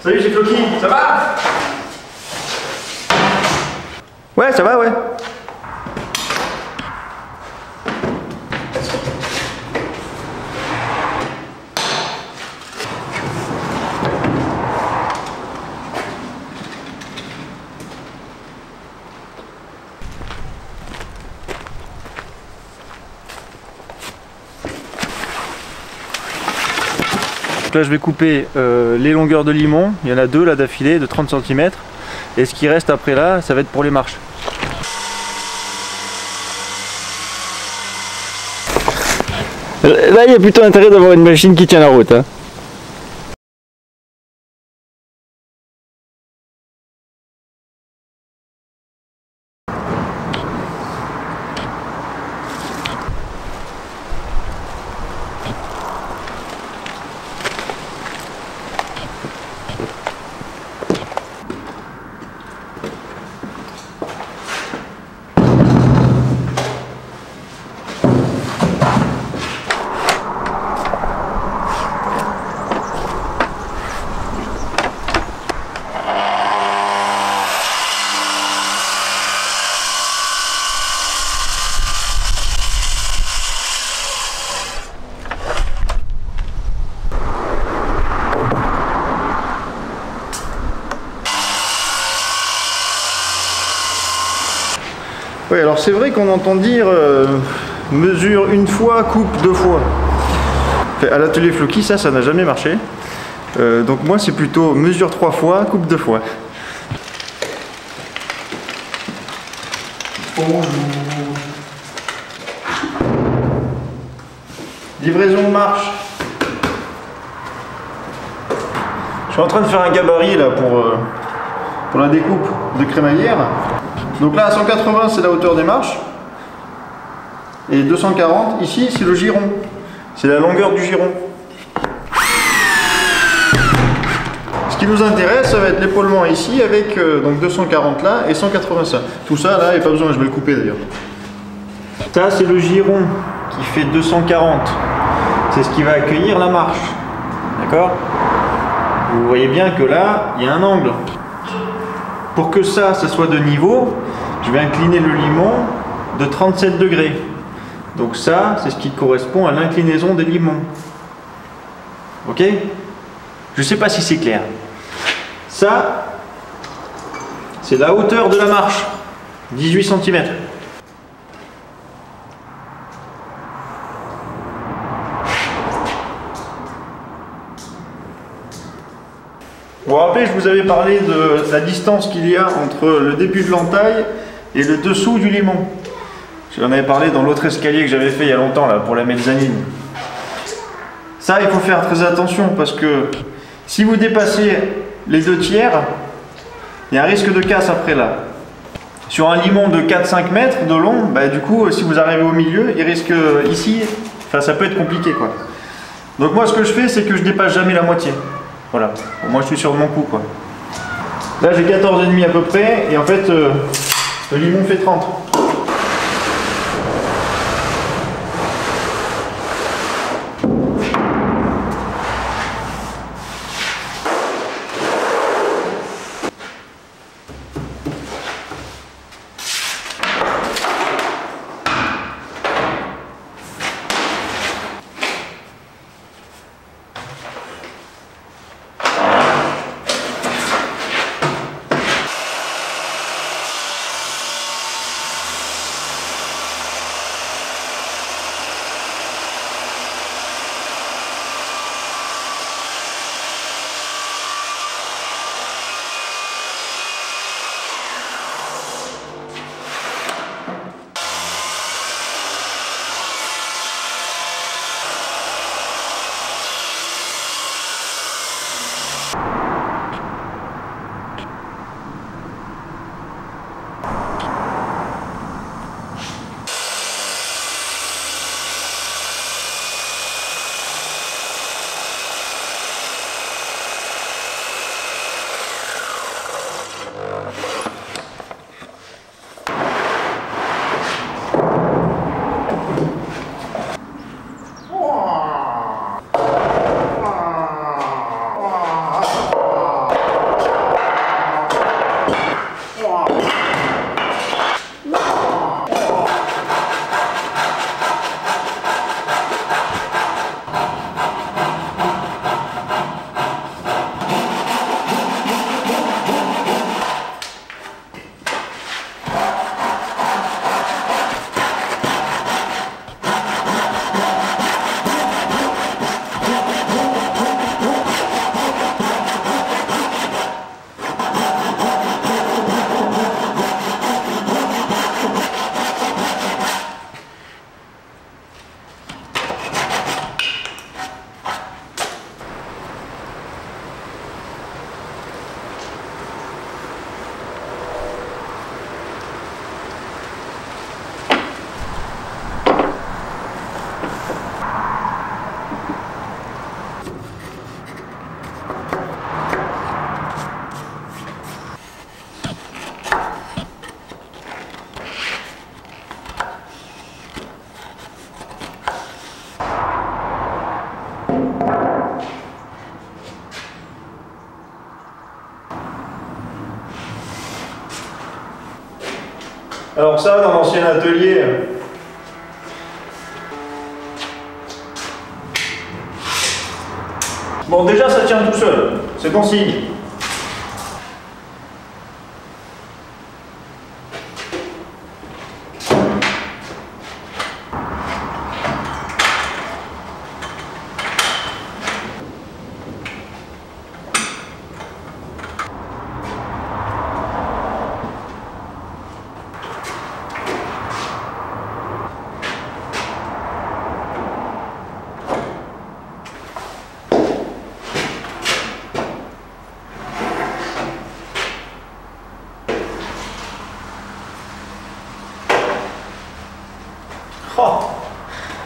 Salut, c'est Floki, ça va? Ouais, ça va, ouais. Là je vais couper les longueurs de limon, il y en a deux là d'affilée de 30 cm et ce qui reste après là ça va être pour les marches. Là il y a plutôt intérêt d'avoir une machine qui tient la route hein. Oui, alors c'est vrai qu'on entend dire mesure une fois, coupe deux fois. À l'atelier Floki, ça n'a jamais marché. Donc moi c'est plutôt mesure trois fois, coupe deux fois. Bonjour. Livraison de marche. Je suis en train de faire un gabarit là pour la découpe de crémaillère. Donc là à 180 c'est la hauteur des marches et 240 ici c'est le giron, c'est la longueur du giron. Ce qui nous intéresse ça va être l'épaulement ici avec donc 240 là et 180 ça. Tout ça là il n'y a pas besoin, je vais le couper d'ailleurs. Ça c'est le giron qui fait 240, c'est ce qui va accueillir la marche, d'accord? Vous voyez bien que là il y a un angle. Pour que ça soit de niveau, je vais incliner le limon de 37 degrés. Donc ça, c'est ce qui correspond à l'inclinaison des limons. Ok? Je ne sais pas si c'est clair. Ça, c'est la hauteur de la marche, 18 cm. Vous vous rappelez, je vous avais parlé de la distance qu'il y a entre le début de l'entaille et le dessous du limon. J'en avais parlé dans l'autre escalier que j'avais fait il y a longtemps là, pour la mezzanine. Ça, il faut faire très attention parce que si vous dépassez les 2 tiers, il y a un risque de casse après là. Sur un limon de 4-5 mètres de long, bah, du coup, si vous arrivez au milieu, il risque ici, enfin ça peut être compliqué quoi. Donc moi, ce que je fais, c'est que je dépasse jamais la moitié. Voilà, bon, moi je suis sûr de mon coup quoi. Là j'ai 14,5 à peu près et en fait le limon fait 30. Alors ça, dans l'ancien atelier, bon déjà ça tient tout seul, c'est bon signe.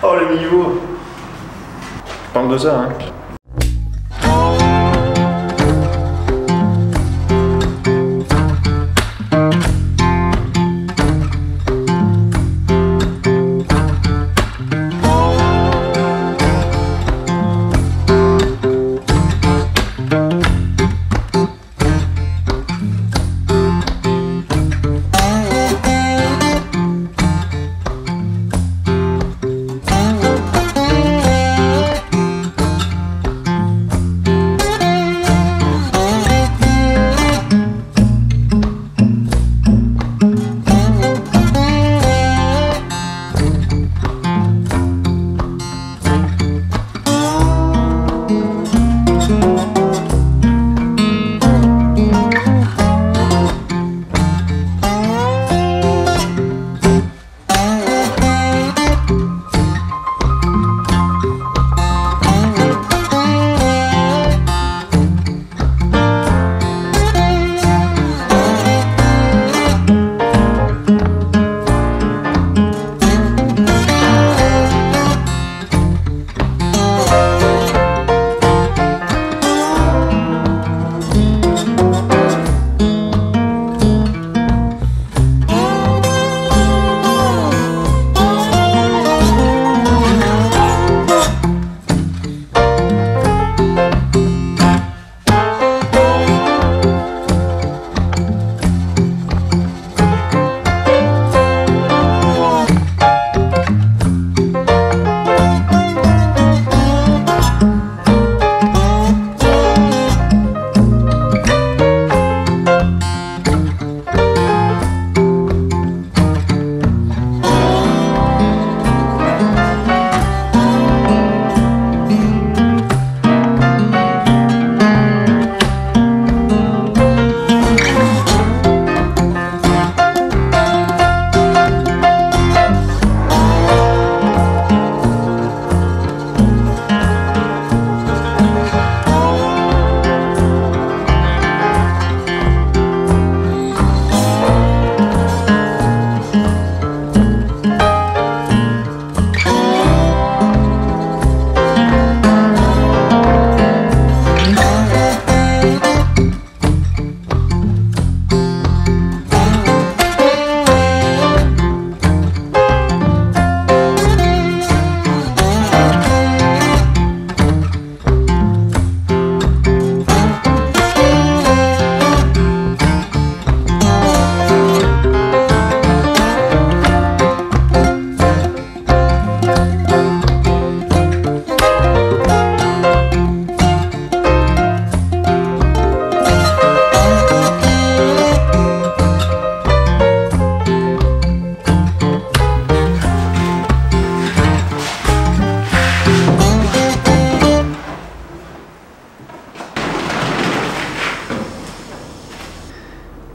Oh le niveau. Je parle de ça, hein.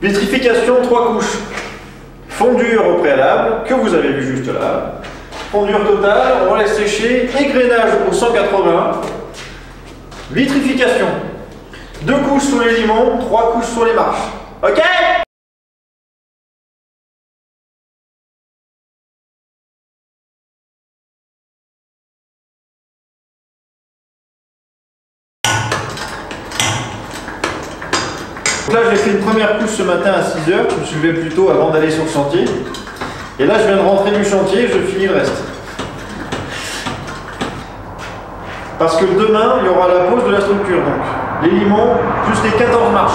Vitrification 3 couches. Fondure au préalable, que vous avez vu juste là. Fondure totale, on laisse sécher. Égrenage au 180. Vitrification. 2 couches sur les limons, 3 couches sur les marches. Ok ? Donc là, j'ai fait une première couche ce matin à 6 h, je me suis levé plus tôt avant d'aller sur le chantier. Et là, je viens de rentrer du chantier, je finis le reste. Parce que demain, il y aura la pose de la structure. Donc, les limons plus les 14 marches.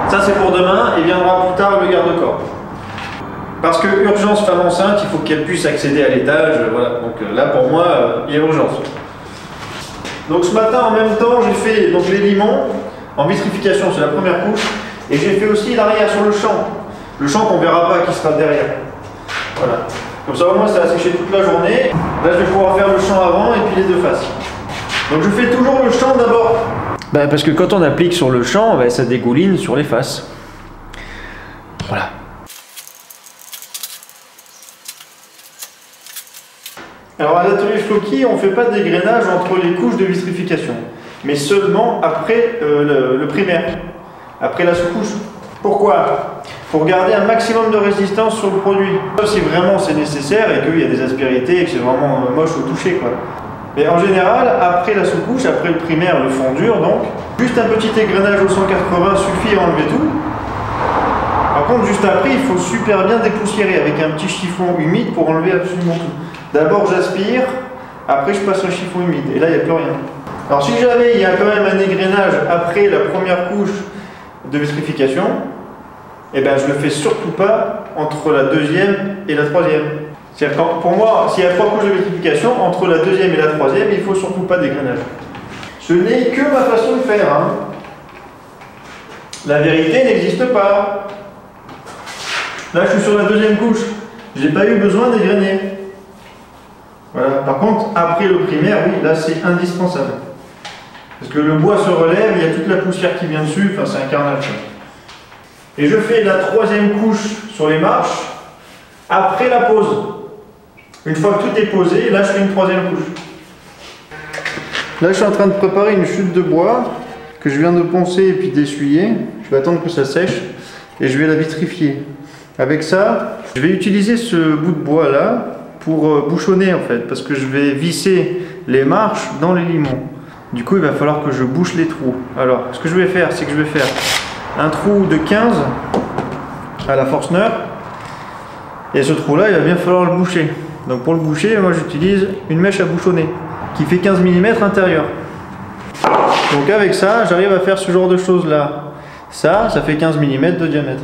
Ça, c'est pour demain et viendra plus tard le garde-corps. Parce que urgence femme enceinte, il faut qu'elle puisse accéder à l'étage. Voilà. Donc là, pour moi, il y a urgence. Donc ce matin, en même temps, j'ai fait donc, les limons en vitrification, c'est la première couche. Et j'ai fait aussi l'arrière sur le champ. Le champ qu'on ne verra pas qui sera derrière. Voilà. Comme ça, au moins, ça a séché toute la journée. Là, je vais pouvoir faire le champ avant et puis les deux faces. Donc je fais toujours le champ d'abord. Parce que quand on applique sur le champ, ça dégouline sur les faces. Voilà. Alors à l'atelier Floki, on ne fait pas de dégrainage entre les couches de vitrification, mais seulement après le primaire, après la sous-couche. Pourquoi? Pour garder un maximum de résistance sur le produit. Sauf si vraiment c'est nécessaire et qu'il y a des aspérités et que c'est vraiment moche au toucher, quoi. Mais en général, après la sous-couche, après le primaire, le fond dur, donc, juste un petit égrenage au 180 suffit à enlever tout. Par contre, juste après, il faut super bien dépoussiérer avec un petit chiffon humide pour enlever absolument tout. D'abord, j'aspire, après, je passe un chiffon humide, et là, il n'y a plus rien. Alors, si jamais il y a quand même un égrenage après la première couche de vitrification, eh ben, je ne le fais surtout pas entre la deuxième et la troisième. C'est-à-dire que pour moi, s'il y a 3 couches de vitrification, entre la deuxième et la troisième, il ne faut surtout pas d'égrenage. Ce n'est que ma façon de faire. Hein. La vérité n'existe pas. Là, je suis sur la deuxième couche. Je n'ai pas eu besoin d'égrener. Voilà. Par contre, après le primaire, oui, là, c'est indispensable. Parce que le bois se relève, il y a toute la poussière qui vient dessus, enfin, c'est un carnage. Et je fais la troisième couche sur les marches après la pose. Une fois que tout est posé, là, je fais une troisième couche. Là, je suis en train de préparer une chute de bois que je viens de poncer et puis d'essuyer. Je vais attendre que ça sèche et je vais la vitrifier. Avec ça, je vais utiliser ce bout de bois là pour bouchonner en fait, parce que je vais visser les marches dans les limons. Du coup, il va falloir que je bouche les trous. Alors, ce que je vais faire, c'est que je vais faire un trou de 15 à la Forstner. Et ce trou là, il va bien falloir le boucher. Donc pour le boucher, moi j'utilise une mèche à bouchonner qui fait 15 mm intérieur. Donc avec ça, j'arrive à faire ce genre de choses là. Ça fait 15 mm de diamètre.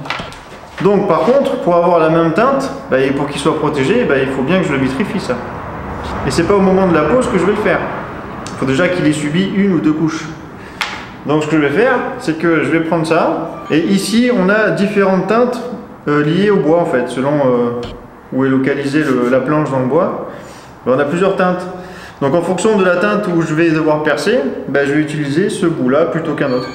Donc par contre, pour avoir la même teinte, et pour qu'il soit protégé, il faut bien que je le vitrifie ça. Et c'est pas au moment de la pose que je vais le faire. Il faut déjà qu'il ait subi 1 ou 2 couches. Donc ce que je vais faire, c'est que je vais prendre ça. Et ici, on a différentes teintes liées au bois en fait, selon où est localisée la planche dans le bois. On a plusieurs teintes. Donc en fonction de la teinte où je vais devoir percer, je vais utiliser ce bout là plutôt qu'un autre.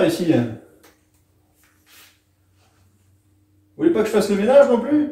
faire ici. Vous voulez pas que je fasse le ménage non plus?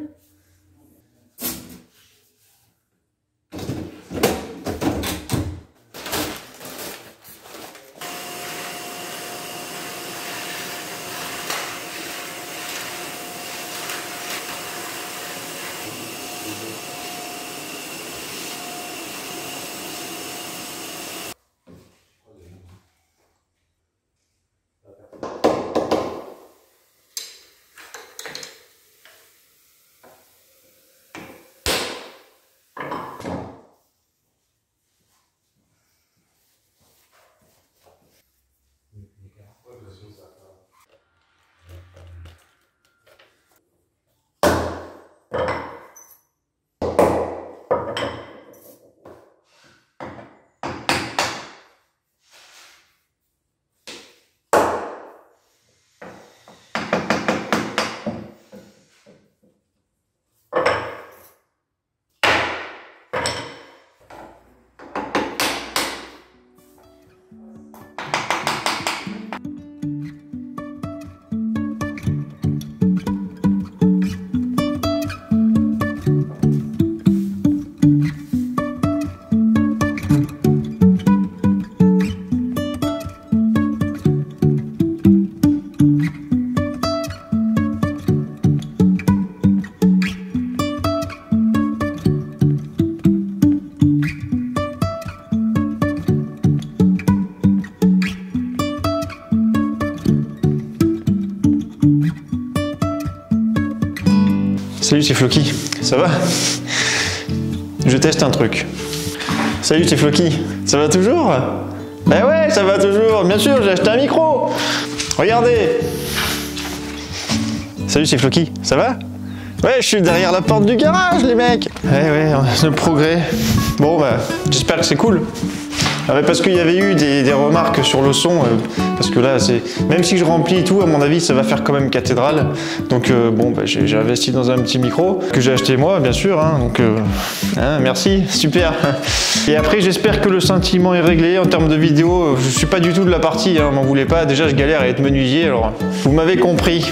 Salut, c'est Floki, ça va? Je teste un truc. Salut, c'est Floki, ça va toujours? Ben ouais, ça va toujours, bien sûr, j'ai acheté un micro. Regardez. Salut, c'est Floki, ça va? Ouais, je suis derrière la porte du garage, les mecs. Ouais, le progrès. Bon, bah, j'espère que c'est cool. Ah ouais, parce qu'il y avait eu des remarques sur le son, parce que là, même si je remplis et tout, à mon avis, ça va faire quand même cathédrale. Donc bon, bah, j'ai investi dans un petit micro que j'ai acheté moi, bien sûr. Hein, donc merci, super. Et après, j'espère que le scintillement est réglé en termes de vidéo. Je suis pas du tout de la partie, hein, m'en voulez pas. Déjà, je galère à être menuisier, alors vous m'avez compris.